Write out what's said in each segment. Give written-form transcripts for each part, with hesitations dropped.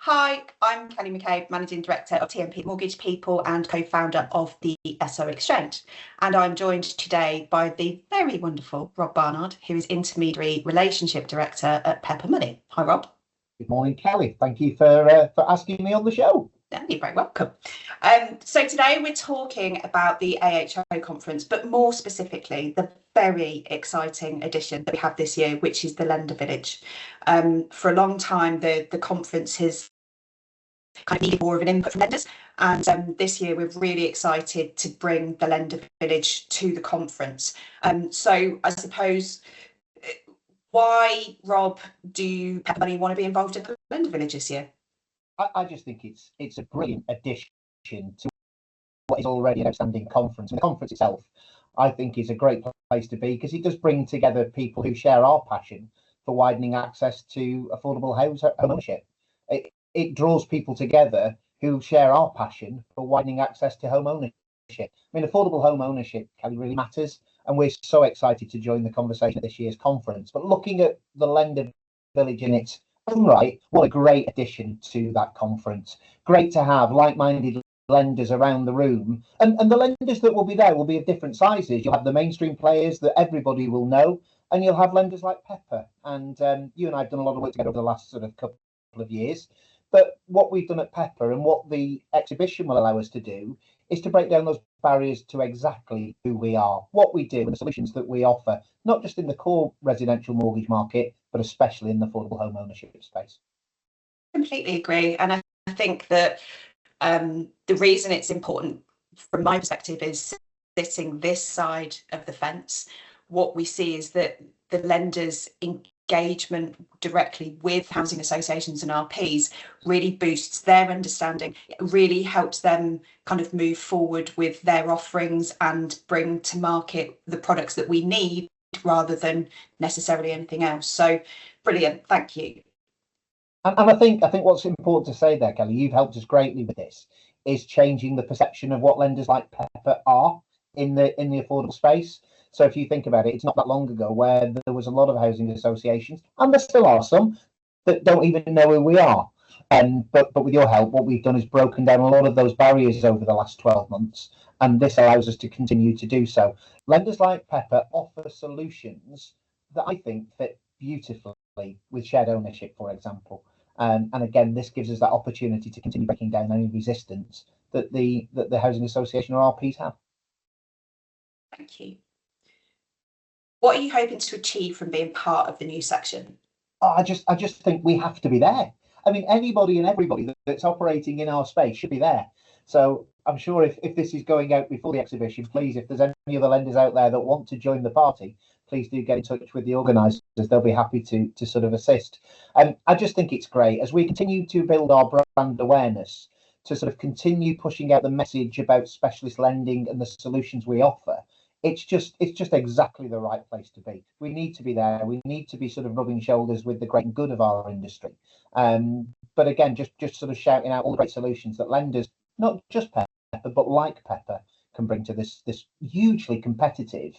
Hi, I'm Kelly McCabe, Managing Director of TMP Mortgage People and co-founder of the SO Exchange. And I'm joined today by the very wonderful Rob Barnard, who is Intermediary Relationship Director at Pepper Money. Hi, Rob. Good morning, Kelly. Thank you for asking me on the show. Yeah, you're very welcome. So today we're talking about the AHO conference, but more specifically, the very exciting edition that we have this year, which is the Lender Village. For a long time, the conference has kind of needed more of an input from lenders. And this year we're really excited to bring the Lender Village to the conference. So I suppose, why, Rob, do Pepper Money want to be involved in the Lender Village this year? I just think it's a brilliant addition to what is already an outstanding conference. And the conference itself, I think, is a great place to be because it does bring together people who share our passion for widening access to affordable home ownership. It draws people together who share our passion for widening access to home ownership. I mean, affordable home ownership, Kelly, really matters. And we're so excited to join the conversation at this year's conference. But looking at the Lender Village in its own right, what a great addition to that conference. Great to have like-minded lenders around the room. And the lenders that will be there will be of different sizes. You'll have the mainstream players that everybody will know, and you'll have lenders like Pepper. And you and I have done a lot of work together over the last sort of couple of years. But what we've done at Pepper and what the exhibition will allow us to do is to break down those barriers to exactly who we are, what we do, and the solutions that we offer, not just in the core residential mortgage market, but especially in the affordable home ownership space. Completely agree. And I think that the reason it's important from my perspective is sitting this side of the fence. What we see is that the lenders' engagement directly with housing associations and RPs really boosts their understanding. It really helps them kind of move forward with their offerings and bring to market the products that we need rather than necessarily anything else. So brilliant, thank you. And I think what's important to say there, Kelly, you've helped us greatly with this, is changing the perception of what lenders like Pepper are in the affordable space. So if you think about it, it's not that long ago where there was a lot of housing associations, and there still are some, that don't even know who we are. But with your help, what we've done is broken down a lot of those barriers over the last 12 months, and this allows us to continue to do so. Lenders like Pepper offer solutions that I think fit beautifully with shared ownership, for example. And again, this gives us that opportunity to continue breaking down any resistance that the housing association or RPs have. Thank you. What are you hoping to achieve from being part of the new section? I just think we have to be there. I mean, anybody and everybody that's operating in our space should be there. So I'm sure if this is going out before the exhibition, please, if there's any other lenders out there that want to join the party, please do get in touch with the organisers. They'll be happy to sort of assist. I just think it's great as we continue to build our brand awareness to sort of continue pushing out the message about specialist lending and the solutions we offer. It's just exactly the right place to be. We need to be there. We need to be sort of rubbing shoulders with the great and good of our industry. But again, just sort of shouting out all the great solutions that lenders, not just Pepper, but like Pepper, can bring to this hugely competitive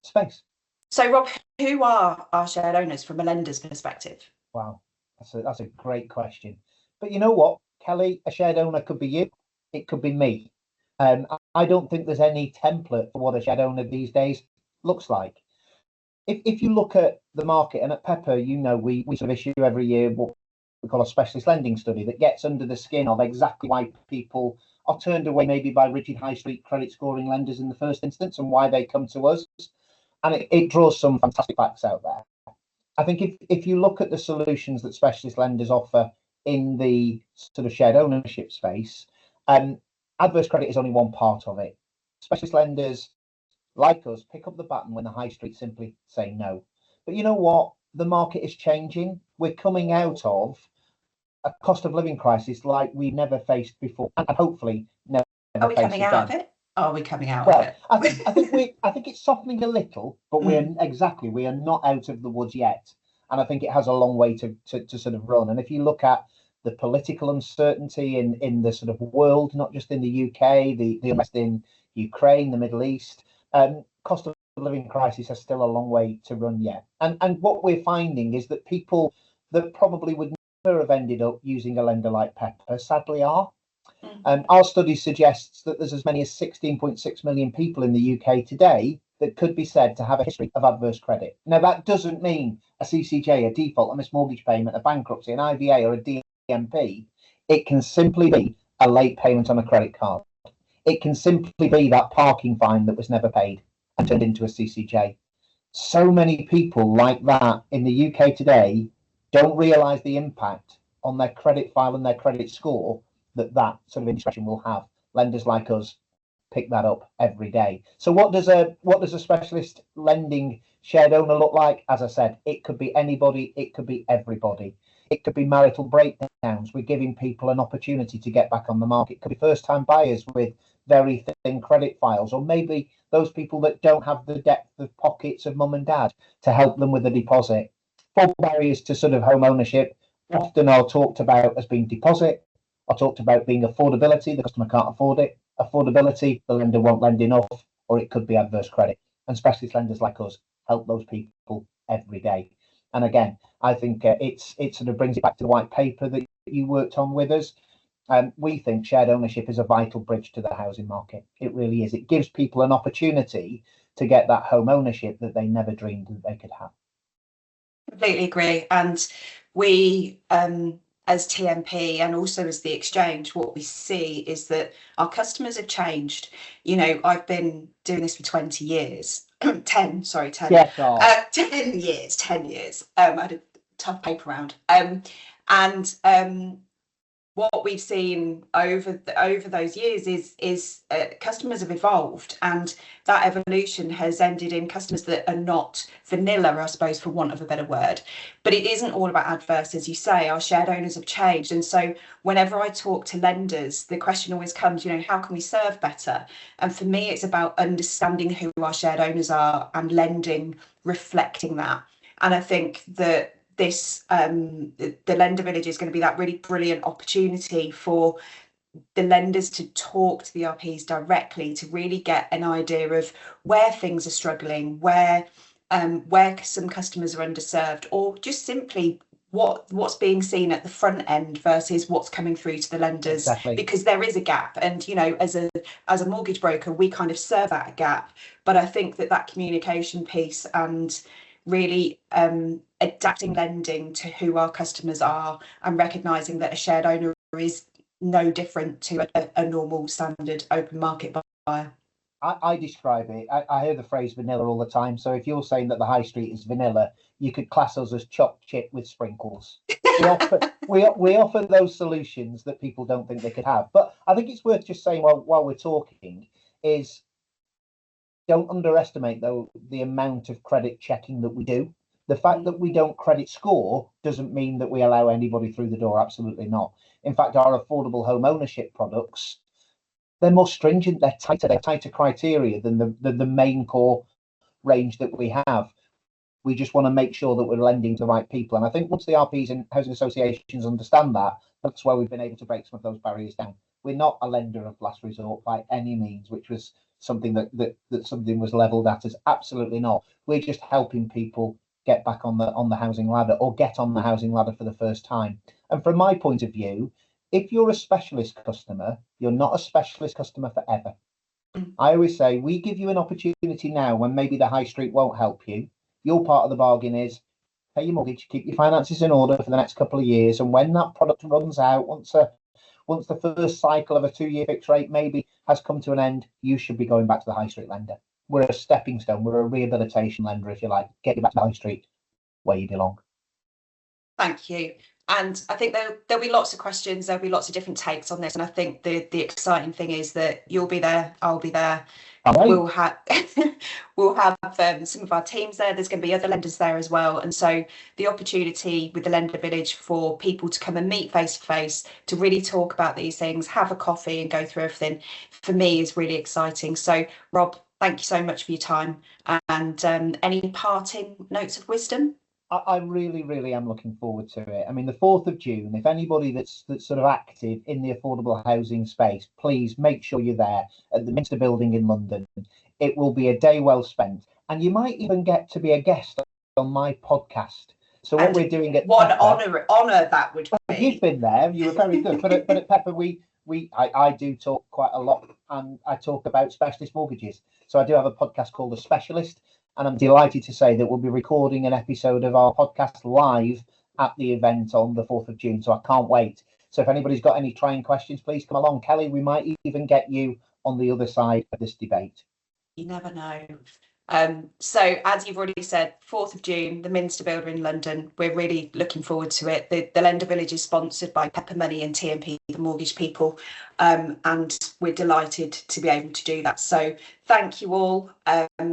space. So, Rob, who are our shared owners from a lender's perspective? Wow, that's a great question. But you know what, Kelly, a shared owner could be you, it could be me. I don't think there's any template for what a shared owner these days looks like. If you look at the market, and at Pepper, you know, we sort of issue every year what we call a specialist lending study that gets under the skin of exactly why people are turned away maybe by rigid high street credit scoring lenders in the first instance and why they come to us. And it draws some fantastic facts out there. I think if you look at the solutions that specialist lenders offer in the sort of shared ownership space, adverse credit is only one part of it. Specialist lenders like us pick up the baton when the high street simply say no. But you know what? The market is changing. We're coming out of a cost of living crisis like we've never faced before, and hopefully never Are we face coming out of it? Are we coming out of it? I think it's softening a little, but we are not out of the woods yet. And I think it has a long way to sort of run. And if you look at the political uncertainty in the sort of world, not just in the UK, the unrest in Ukraine, the Middle East, cost of living crisis has still a long way to run yet. And what we're finding is that people that probably would have ended up using a lender like Pepper sadly are. Our study suggests that there's as many as 16.6 million people in the UK today that could be said to have a history of adverse credit. Now, that doesn't mean a CCJ, a default, a missed mortgage payment, a bankruptcy, an IVA or a DMP. It can simply be a late payment on a credit card. It can simply be that parking fine that was never paid and turned into a CCJ. So many people like that in the UK today don't realise the impact on their credit file and their credit score that sort of indiscretion will have. Lenders like us pick that up every day. So what does a specialist lending shared owner look like? As I said, it could be anybody, it could be everybody. It could be marital breakdowns. We're giving people an opportunity to get back on the market. It could be first-time buyers with very thin credit files, or maybe those people that don't have the depth of pockets of mum and dad to help them with a deposit. 4 barriers to sort of home ownership often are talked about as being deposit, I talked about being affordability, the customer can't afford it. Affordability, the lender won't lend enough, or it could be adverse credit. And specialist lenders like us help those people every day. And again, I think it sort of brings it back to the white paper that you worked on with us. We think shared ownership is a vital bridge to the housing market. It really is. It gives people an opportunity to get that home ownership that they never dreamed that they could have. Completely agree. And we, as TMP and also as the exchange, what we see is that our customers have changed. You know, I've been doing this for 20 years, 10 Yeah, 10 years. I had a tough paper round. What we've seen over those years is customers have evolved, and that evolution has ended in customers that are not vanilla, I suppose, for want of a better word. But it isn't all about adverse, as you say. Our shared owners have changed, and so whenever I talk to lenders, the question always comes, you know, how can we serve better? And for me, it's about understanding who our shared owners are and lending reflecting that. And I think that this the lender village is going to be that really brilliant opportunity for the lenders to talk to the RPs directly, to really get an idea of where things are struggling, where some customers are underserved, or just simply what's being seen at the front end versus what's coming through to the lenders. Exactly. Because there is a gap, and you know, as a mortgage broker, we kind of serve that gap. But I think that communication piece and really adapting lending to who our customers are, and recognizing that a shared owner is no different to a normal standard open market buyer. I describe it, I hear the phrase vanilla all the time. So if you're saying that the high street is vanilla, you could class us as chopped chip with sprinkles. We offer those solutions that people don't think they could have. But I think it's worth just saying while we're talking is, don't underestimate though the amount of credit checking that we do. The fact that we don't credit score doesn't mean that we allow anybody through the door. Absolutely not. In fact, our affordable home ownership products, they're more stringent, they're tighter criteria than the main core range that we have. We just want to make sure that we're lending to the right people. And I think once the RPs and housing associations understand that, that's where we've been able to break some of those barriers down. We're not a lender of last resort by any means, which was something that something was levelled at us. Absolutely not. We're just helping people get back on the housing ladder, or get on the housing ladder for the first time. And from my point of view, if you're a specialist customer, you're not a specialist customer forever. I always say we give you an opportunity now when maybe the high street won't help you. Your part of the bargain is pay your mortgage, keep your finances in order for the next couple of years, and when that product runs out, once the first cycle of a 2-year fixed rate maybe has come to an end, you should be going back to the high street lender. We're a stepping stone, we're a rehabilitation lender, if you like, get you back to the high street where you belong. Thank you. And I think there'll be lots of questions, there'll be lots of different takes on this, and I think the exciting thing is that you'll be there, I'll be there. We'll have some of our teams there. There's going to be other lenders there as well, and so the opportunity with the Lender Village for people to come and meet face to face, to really talk about these things, have a coffee and go through everything, for me is really exciting. So Rob, thank you so much for your time, and any parting notes of wisdom? I really am looking forward to it. I mean, the 4th of June, if anybody that's sort of active in the affordable housing space, please make sure you're there at the Minster Building in London. It will be a day well spent, and you might even get to be a guest on my podcast. So what we're doing at what Pepper, honour that would be. You've been there. You were very good. But at Pepper, I do talk quite a lot, and I talk about specialist mortgages. So I do have a podcast called The Specialist, and I'm delighted to say that we'll be recording an episode of our podcast live at the event on the 4th of June. So I can't wait. So if anybody's got any trying questions, please come along. Kelly, we might even get you on the other side of this debate. You never know. So as you've already said, 4th of June, the Minster Builder in London. We're really looking forward to it. The Lender Village is sponsored by Pepper Money and TMP, the mortgage people, and we're delighted to be able to do that. So thank you all.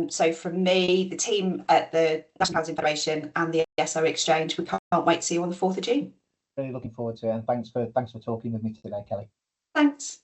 So from me, the team at the National Housing Federation and the SO Exchange, we can't wait to see you on the 4th of June. Really looking forward to it, and thanks for talking with me today, Kelly. Thanks.